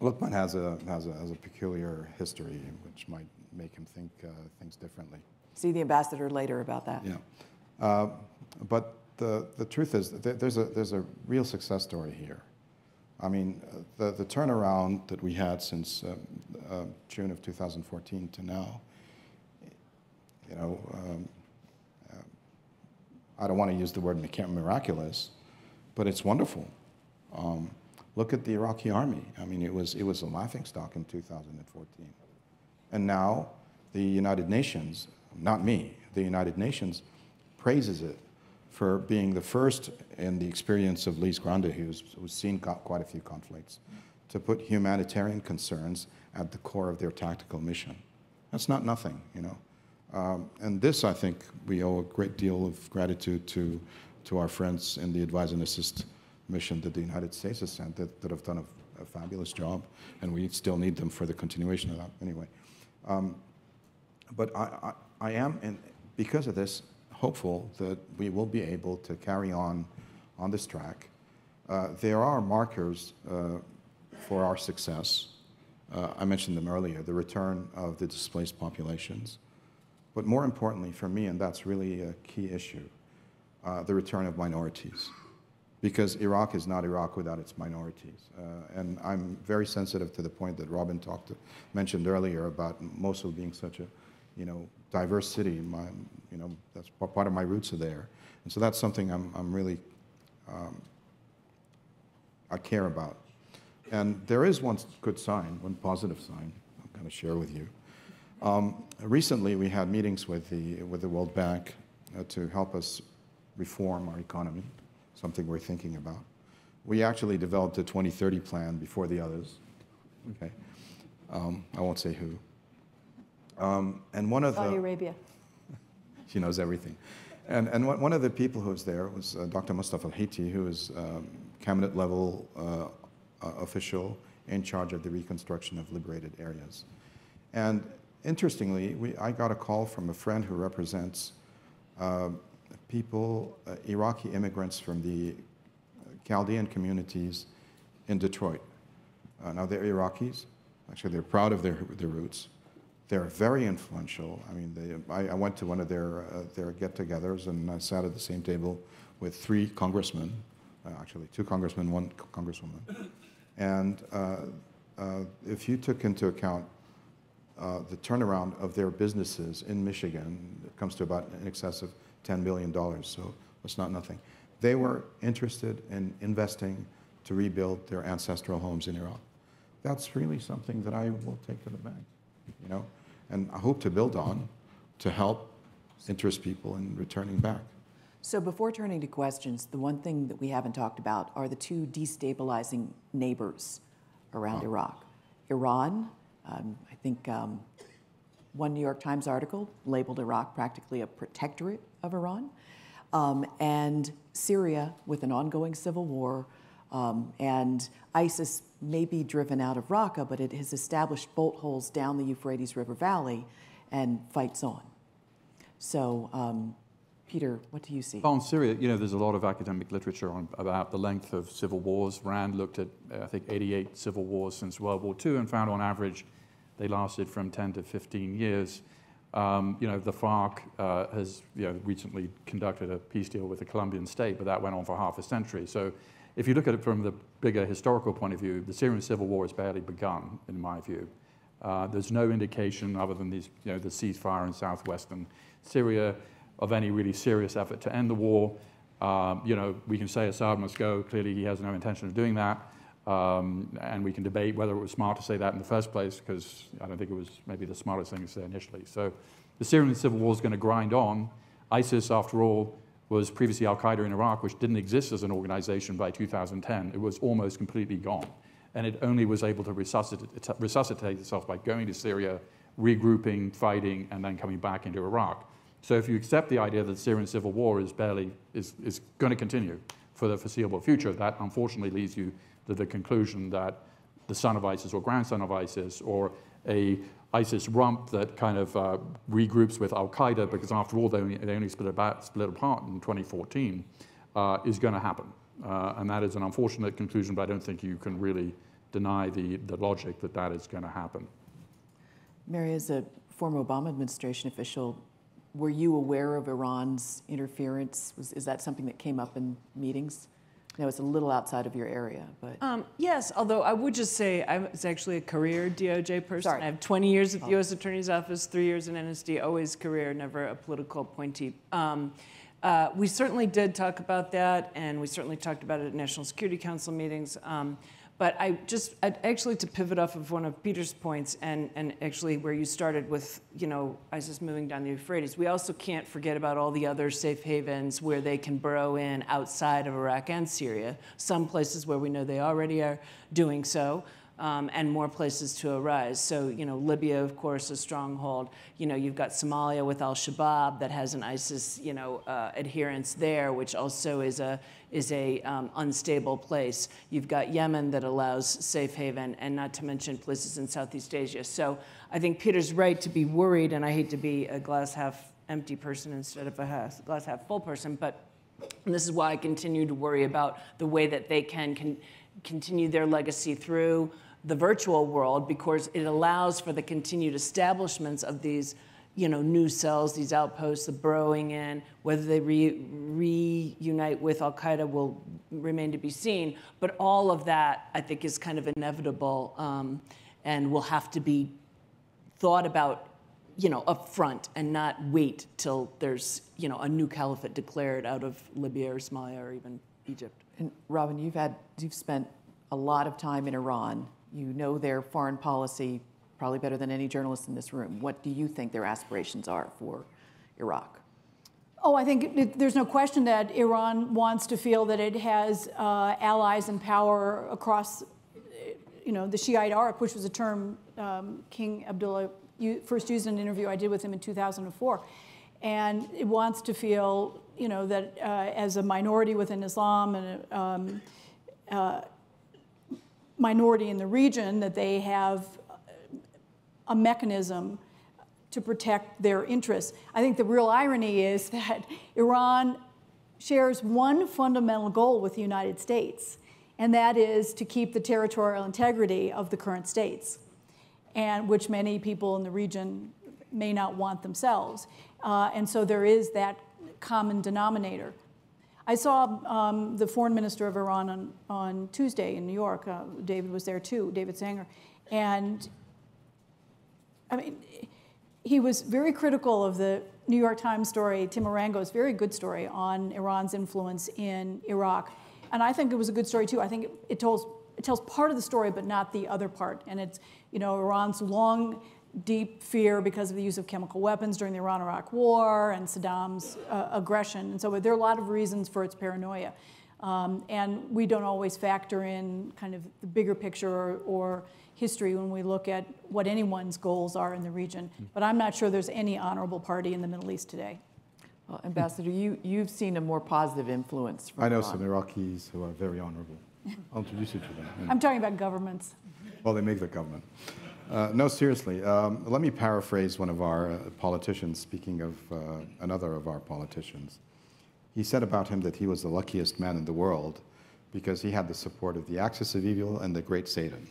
Luqman has a peculiar history, which might make him think things differently. See the ambassador later about that. Yeah, but the truth is that there's a real success story here. I mean, the turnaround that we had since June of 2014 to now, you know, I don't want to use the word miraculous, but it's wonderful. Look at the Iraqi army. I mean, it was a laughingstock in 2014. And now the United Nations, not me, the United Nations praises it for being the first in the experience of Lise Grande, who's seen quite a few conflicts, to put humanitarian concerns at the core of their tactical mission. That's not nothing, you know. And this, I think, we owe a great deal of gratitude to our friends in the Advise and Assist mission that the United States has sent that have done a fabulous job, and we still need them for the continuation of that anyway. But I am, and because of this, hopeful that we will be able to carry on this track. There are markers for our success. I mentioned them earlier, the return of the displaced populations. But more importantly for me, and that's really a key issue, the return of minorities. Because Iraq is not Iraq without its minorities. And I'm very sensitive to the point that Robin mentioned earlier about Mosul being such a, you know, diverse city. You know, that's part of my roots are there. And so that's something I'm really, I care about. And there is one good sign, one positive sign I'm going to share with you. Recently, we had meetings with the World Bank to help us reform our economy, something we're thinking about. We actually developed a 2030 plan before the others. Okay, I won't say who. And one of Saudi Arabia. She knows everything. And one of the people who was there was Dr. Mustafa al-Haiti, who is cabinet level official in charge of the reconstruction of liberated areas. And interestingly, I got a call from a friend who represents people, Iraqi immigrants from the Chaldean communities in Detroit. Now they're Iraqis. Actually, they're proud of their roots. They're very influential. I mean, I went to one of their get-togethers, and I sat at the same table with 3 congressmen, actually 2 congressmen, 1 congresswoman. And if you took into account the turnaround of their businesses in Michigan, it comes to about in excess of $10 billion, so it's not nothing. They were interested in investing to rebuild their ancestral homes in Iraq. That's really something that I will take to the bank, you know? And I hope to build on to help interest people in returning back. So before turning to questions, the one thing that we haven't talked about are the 2 destabilizing neighbors around Iraq. Iran, I think one New York Times article labeled Iraq practically a protectorate of Iran, and Syria with an ongoing civil war, and ISIS may be driven out of Raqqa, but it has established bolt holes down the Euphrates River Valley and fights on. So, Peter, what do you see? On Syria, you know, there's a lot of academic literature about the length of civil wars. Rand looked at, I think, 88 civil wars since World War II and found on average they lasted from 10 to 15 years. You know, the FARC has, you know, recently conducted a peace deal with the Colombian state, but that went on for half a century. So if you look at it from the bigger historical point of view, the Syrian civil war has barely begun, in my view. There's no indication other than these, you know, the ceasefire in southwestern Syria of any really serious effort to end the war. You know, we can say Assad must go. Clearly, he has no intention of doing that. And we can debate whether it was smart to say that in the first place, because I don't think it was maybe the smartest thing to say initially. So the Syrian civil war is going to grind on. ISIS, after all, was previously al-Qaeda in Iraq, which didn't exist as an organization by 2010. It was almost completely gone. And it only was able to resuscitate itself by going to Syria, regrouping, fighting, and then coming back into Iraq. So if you accept the idea that the Syrian civil war is going to continue for the foreseeable future, that unfortunately leads you to the conclusion that the son of ISIS or grandson of ISIS or a ISIS rump that kind of regroups with Al-Qaeda, because after all, they only split apart in 2014, is going to happen. And that is an unfortunate conclusion, but I don't think you can really deny the logic that that is going to happen. Mary, as a former Obama administration official, were you aware of Iran's interference? Is that something that came up in meetings? I know it's a little outside of your area, but... Yes, although I would just say I was actually a career DOJ person. Sorry. I have 20 years at the U.S. Attorney's Office, 3 years in NSD, always career, never a political appointee. We certainly did talk about that, and we certainly talked about it at National Security Council meetings. But I'd actually to pivot off of one of Peter's points, and actually where you started with, ISIS moving down the Euphrates, we also can't forget about all the other safe havens where they can burrow in outside of Iraq and Syria, some places where we know they already are doing so, and more places to arise. So, Libya, of course, a stronghold. You've got Somalia with al-Shabaab that has an ISIS, adherence there, which also is a unstable place. You've got Yemen that allows safe haven, and not to mention places in Southeast Asia. So I think Peter's right to be worried, and I hate to be a glass half empty person instead of a glass half full person, but this is why I continue to worry about the way that they can continue their legacy through the virtual world, because it allows for the continued establishments of these new cells, these outposts, the burrowing in. Whether they reunite with Al-Qaeda will remain to be seen. But all of that, I think, is kind of inevitable and will have to be thought about, up front, and not wait till there's, a new caliphate declared out of Libya or Somalia or even Egypt. And Robin, you've spent a lot of time in Iran. You know their foreign policy probably better than any journalist in this room. What do you think their aspirations are for Iraq? Oh, I think there's no question that Iran wants to feel that it has allies in power across, the Shiite Arab, which was a term King Abdullah first used in an interview I did with him in 2004. And it wants to feel, that as a minority within Islam and minority in the region, that they have a mechanism to protect their interests. I think the real irony is that Iran shares one fundamental goal with the United States, and that is to keep the territorial integrity of the current states, and which many people in the region may not want themselves. And so there is that common denominator. I saw the foreign minister of Iran on Tuesday in New York. David was there too, David Sanger. And I mean, he was very critical of the New York Times story, Tim Arango's very good story on Iran's influence in Iraq. And I think it was a good story too. I think it tells part of the story, but not the other part. And it's, Iran's long, deep fear because of the use of chemical weapons during the Iran-Iraq War and Saddam's aggression. And so there are a lot of reasons for its paranoia. And we don't always factor in kind of the bigger picture or history when we look at what anyone's goals are in the region. But I'm not sure there's any honorable party in the Middle East today. Well, Ambassador, you've seen a more positive influence from I know Iran. some Iraqis who are very honorable. I'll introduce you to them. I'm talking about governments. Well, they make the government. No, seriously. Let me paraphrase one of our politicians, speaking of another of our politicians. He said about him that he was the luckiest man in the world because he had the support of the axis of evil and the great Satan.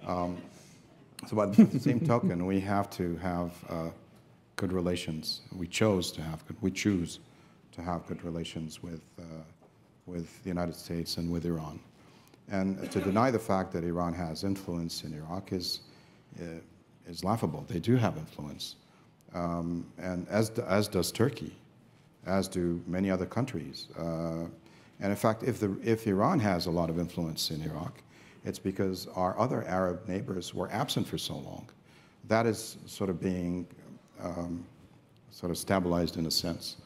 So by the same token, we have to have good relations. We choose to have good relations with the United States and with Iran. And to deny the fact that Iran has influence in Iraq is laughable. They do have influence, and as does Turkey, as do many other countries. And in fact, if Iran has a lot of influence in Iraq, it's because our other Arab neighbors were absent for so long. That is sort of being sort of stabilized in a sense.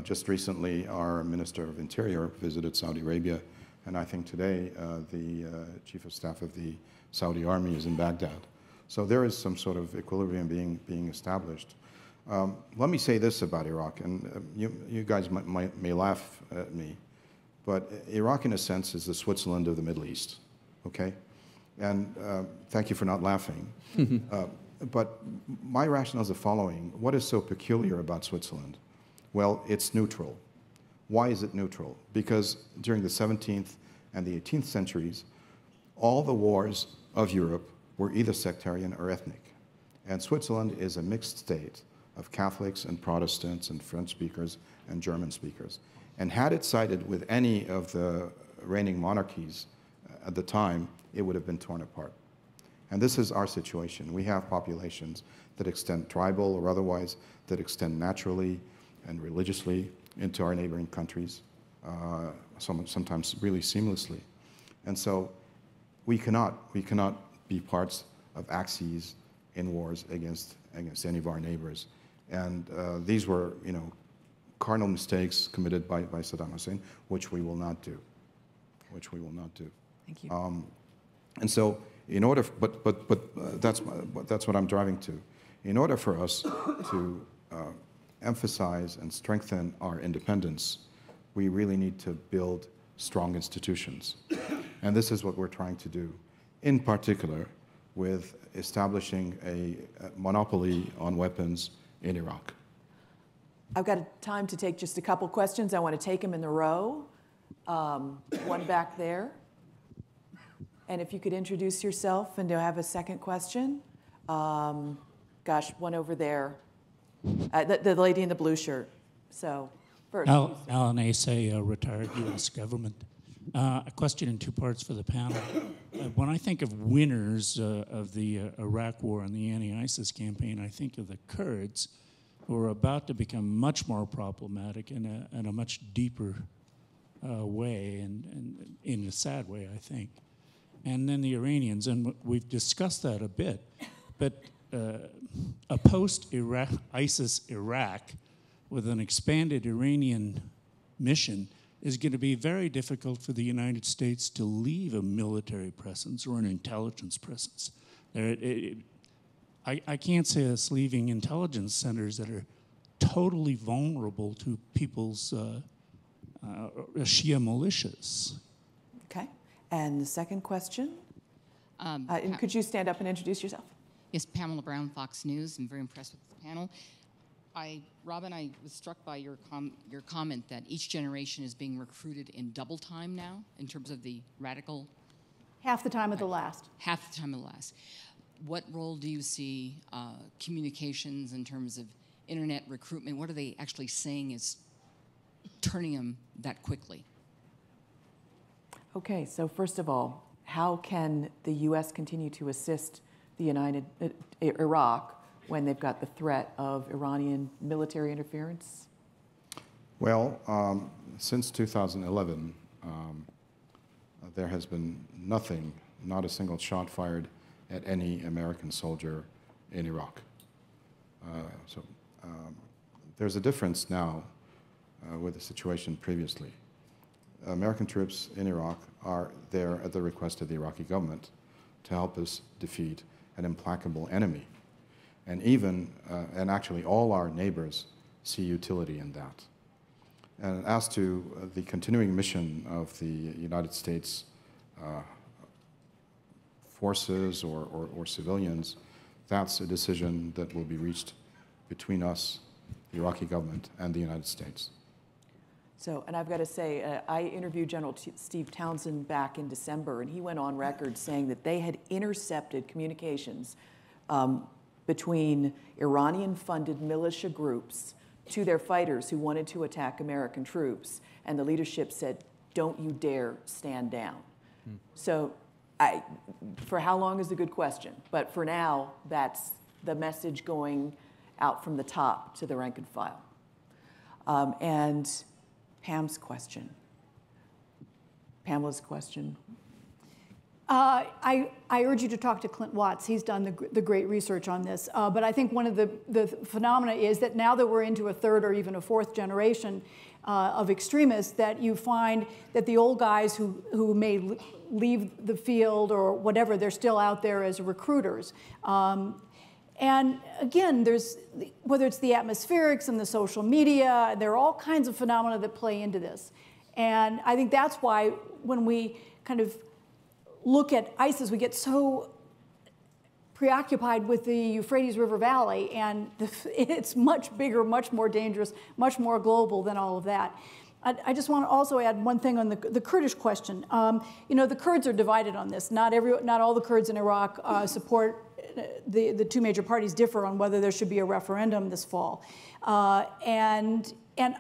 Just recently, our Minister of Interior visited Saudi Arabia, and I think today the Chief of Staff of the Saudi Army is in Baghdad. So there is some sort of equilibrium being established. Let me say this about Iraq, and you guys may laugh at me, But Iraq, in a sense, is the Switzerland of the Middle East, okay? And thank you for not laughing. But my rationale is the following. What is so peculiar about Switzerland? Well, it's neutral. Why is it neutral? Because during the 17th and the 18th centuries, all the wars of Europe were either sectarian or ethnic. And Switzerland is a mixed state of Catholics and Protestants and French speakers and German speakers. And had it sided with any of the reigning monarchies at the time, it would have been torn apart. And this is our situation. We have populations that extend tribal or otherwise, that extend naturally and religiously into our neighboring countries, sometimes really seamlessly. And so we cannot be parts of axes in wars against any of our neighbors. And these were, cardinal mistakes committed by Saddam Hussein, which we will not do. Thank you. And so, in order, but that's what I'm driving to. In order for us to emphasize and strengthen our independence, we really need to build strong institutions. And this is what we're trying to do, in particular with establishing a monopoly on weapons in Iraq. I've got time to take just a couple questions. I want to take them in the row. One back there. And if you could introduce yourself and to have a second question. Gosh, one over there. The lady in the blue shirt. So, first. Alan Asay, retired U.S. government. A question in two parts for the panel. When I think of winners of the Iraq war and the anti-ISIS campaign, I think of the Kurds, who are about to become much more problematic in a much deeper way, and in a sad way, I think. And then the Iranians, and we've discussed that a bit, but a post-ISIS Iraq with an expanded Iranian mission is going to be very difficult for the United States to leave a military presence or an intelligence presence. I can't see us leaving intelligence centers that are totally vulnerable to people's Shia militias. Okay. And the second question? And could you stand up and introduce yourself? Yes, Pamela Brown, Fox News. I'm very impressed with the panel. Robin, I was struck by your comment that each generation is being recruited in double time now in terms of the radical. Half the time of the last. Half the time of the last. What role do you see communications in terms of internet recruitment? What are they actually saying is turning them that quickly? Okay, so first of all, how can the U.S. continue to assist the Iraq when they've got the threat of Iranian military interference? Well, since 2011, there has been nothing, not a single shot fired at any American soldier in Iraq. So there's a difference now with the situation previously. American troops in Iraq are there at the request of the Iraqi government to help us defeat an implacable enemy. And and actually all our neighbors see utility in that. And as to the continuing mission of the United States forces or civilians, that's a decision that will be reached between us, the Iraqi government, and the United States. So, and I've got to say, I interviewed General Steve Townsend back in December, and he went on record saying that they had intercepted communications between Iranian-funded militia groups to their fighters who wanted to attack American troops, and the leadership said, "Don't you dare stand down." So, for how long is a good question, but for now, that's the message going out from the top to the rank and file. And Pam's question. Pamela's question. I urge you to talk to Clint Watts. He's done the great research on this. But I think one of the phenomena is that now that we're into a third or even a fourth generation of extremists, that you find that the old guys who may leave the field or whatever, they're still out there as recruiters. And again, whether it's the atmospherics and the social media, there are all kinds of phenomena that play into this. And I think that's why when we kind of look at ISIS, we get so preoccupied with the Euphrates River Valley, and it's much bigger, much more dangerous, much more global than all of that. I just want to also add one thing on the Kurdish question. You know, the Kurds are divided on this. Not all the Kurds in Iraq support. The two major parties differ on whether there should be a referendum this fall. And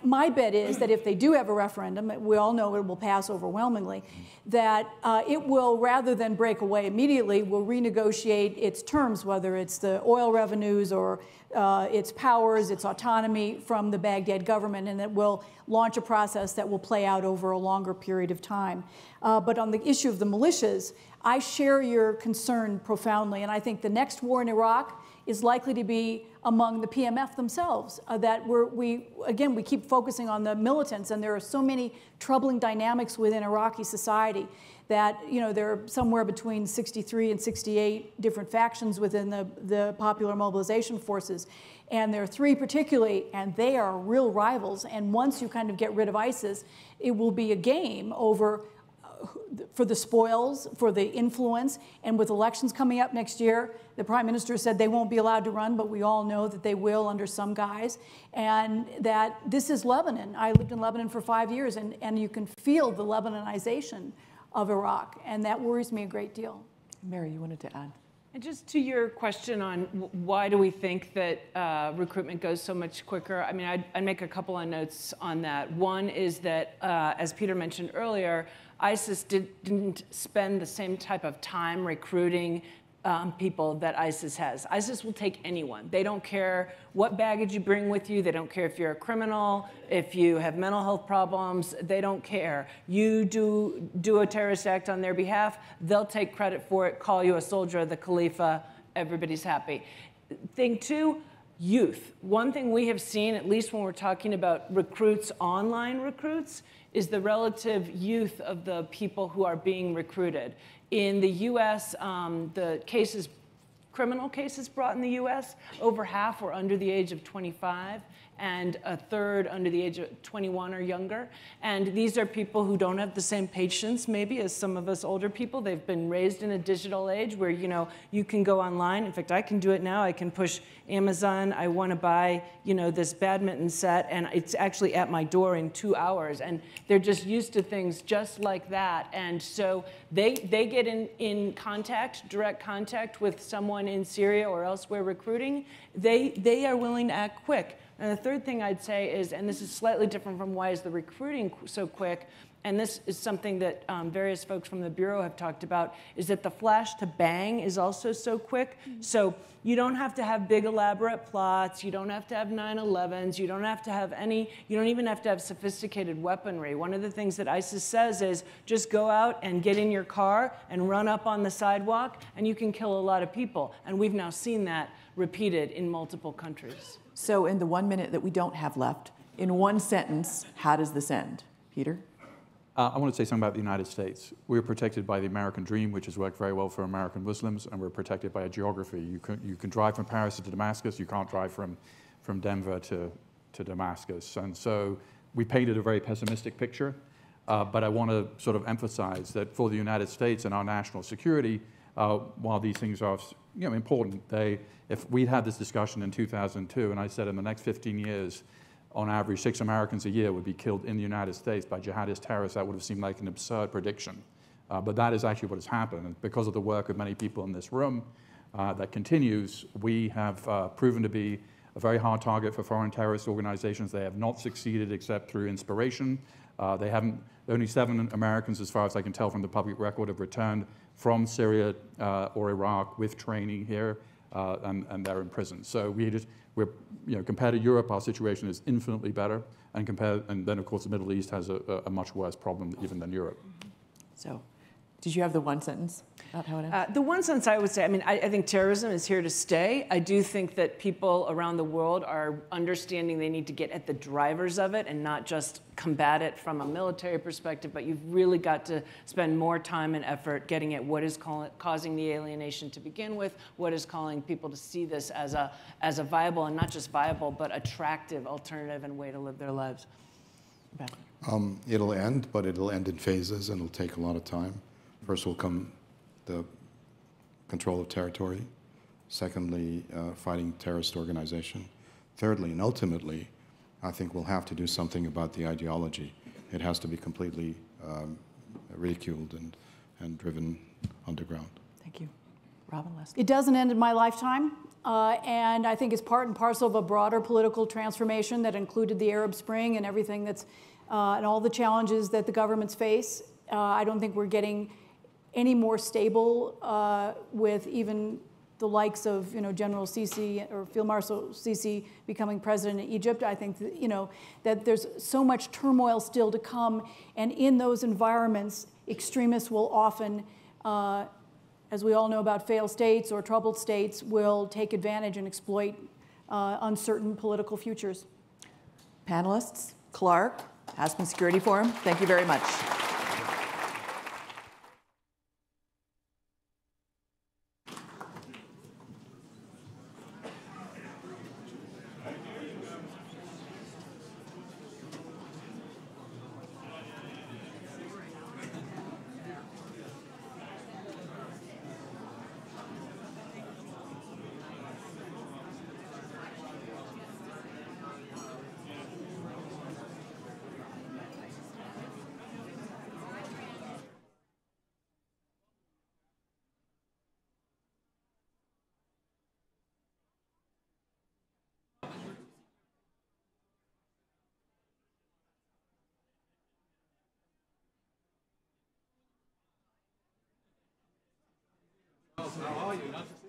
my bet is that if they do have a referendum, we all know it will pass overwhelmingly, that it will, rather than break away immediately, will renegotiate its terms, whether it's the oil revenues or its powers, its autonomy from the Baghdad government, and it will launch a process that will play out over a longer period of time. But on the issue of the militias, I share your concern profoundly, and I think the next war in Iraq is likely to be among the PMF themselves. That we keep focusing on the militants, and there are so many troubling dynamics within Iraqi society that, you know, there are somewhere between 63 and 68 different factions within the Popular Mobilization Forces. And there are three particularly, and they are real rivals. And once you kind of get rid of ISIS, it will be a game over for the spoils, for the influence, and with elections coming up next year, the Prime Minister said they won't be allowed to run, but we all know that they will under some guise, and that this is Lebanon. I lived in Lebanon for 5 years, and you can feel the Lebanonization of Iraq, and that worries me a great deal. Mary, you wanted to add? And just to your question on why do we think that recruitment goes so much quicker, I mean, I'd make a couple of notes on that. One is that, as Peter mentioned earlier, ISIS didn't spend the same type of time recruiting people that ISIS has. ISIS will take anyone. They don't care what baggage you bring with you. They don't care if you're a criminal, if you have mental health problems. They don't care. You do a terrorist act on their behalf, they'll take credit for it, call you a soldier of the Khalifa, everybody's happy. Thing two, youth. One thing we have seen, at least when we're talking about recruits, online recruits, is the relative youth of the people who are being recruited. In the US, the cases, criminal cases brought in the US, over half were under the age of 25, and a third under the age of 21 or younger. And these are people who don't have the same patience, maybe, as some of us older people. They've been raised in a digital age where, you know, you can go online. In fact, I can do it now. I can push Amazon. I want to buy, you know, this badminton set, and it's actually at my door in 2 hours. And they're just used to things just like that. And so they get in contact, direct contact with someone in Syria or elsewhere recruiting. They are willing to act quick. And the third thing I'd say is, and this is slightly different from why is the recruiting so quick, and this is something that various folks from the Bureau have talked about, is that the flash to bang is also so quick. So you don't have to have big elaborate plots, you don't have to have 9/11s, you don't have to have you don't even have to have sophisticated weaponry. One of the things that ISIS says is just go out and get in your car and run up on the sidewalk and you can kill a lot of people. And we've now seen that repeated in multiple countries. So in the 1 minute that we don't have left, in one sentence, how does this end? Peter? I want to say something about the United States. We're protected by the American dream, which has worked very well for American Muslims, and we're protected by a geography. You can drive from Paris to Damascus. You can't drive from Denver to Damascus. And so we painted a very pessimistic picture, but I want to sort of emphasize that for the United States and our national security, while these things are, you know, important, if we'd had this discussion in 2002, and I said in the next 15 years, on average, 6 Americans a year would be killed in the United States by jihadist terrorists, that would have seemed like an absurd prediction. But that is actually what has happened. And because of the work of many people in this room that continues, we have proven to be a very hard target for foreign terrorist organizations. They have not succeeded except through inspiration. Only 7 Americans, as far as I can tell from the public record, have returned from Syria or Iraq with training here, and they're in prison. So we're, you know, compared to Europe, our situation is infinitely better, and then of course the Middle East has a much worse problem even than Europe. So, did you have the one sentence about how it ends? The one sentence I would say, I mean, I think terrorism is here to stay. I do think that people around the world are understanding they need to get at the drivers of it and not just combat it from a military perspective, but you've really got to spend more time and effort getting at what is causing the alienation to begin with, what is calling people to see this as a viable, and not just viable, but attractive alternative and way to live their lives. It'll end, but it'll end in phases, and it'll take a lot of time. First will come the control of territory. Secondly, fighting terrorist organization. Thirdly, and ultimately, I think we'll have to do something about the ideology. It has to be completely ridiculed and driven underground. Thank you. Robin, last. It doesn't end in my lifetime, and I think it's part and parcel of a broader political transformation that included the Arab Spring and everything that's, and all the challenges that the governments face. I don't think we're getting any more stable with even the likes of, General Sisi or Field Marshal Sisi becoming president in Egypt. I think that, that there's so much turmoil still to come, and in those environments, extremists will often, as we all know about failed states or troubled states, will take advantage and exploit uncertain political futures. Panelists, Clark, Aspen Security Forum, thank you very much. How are you?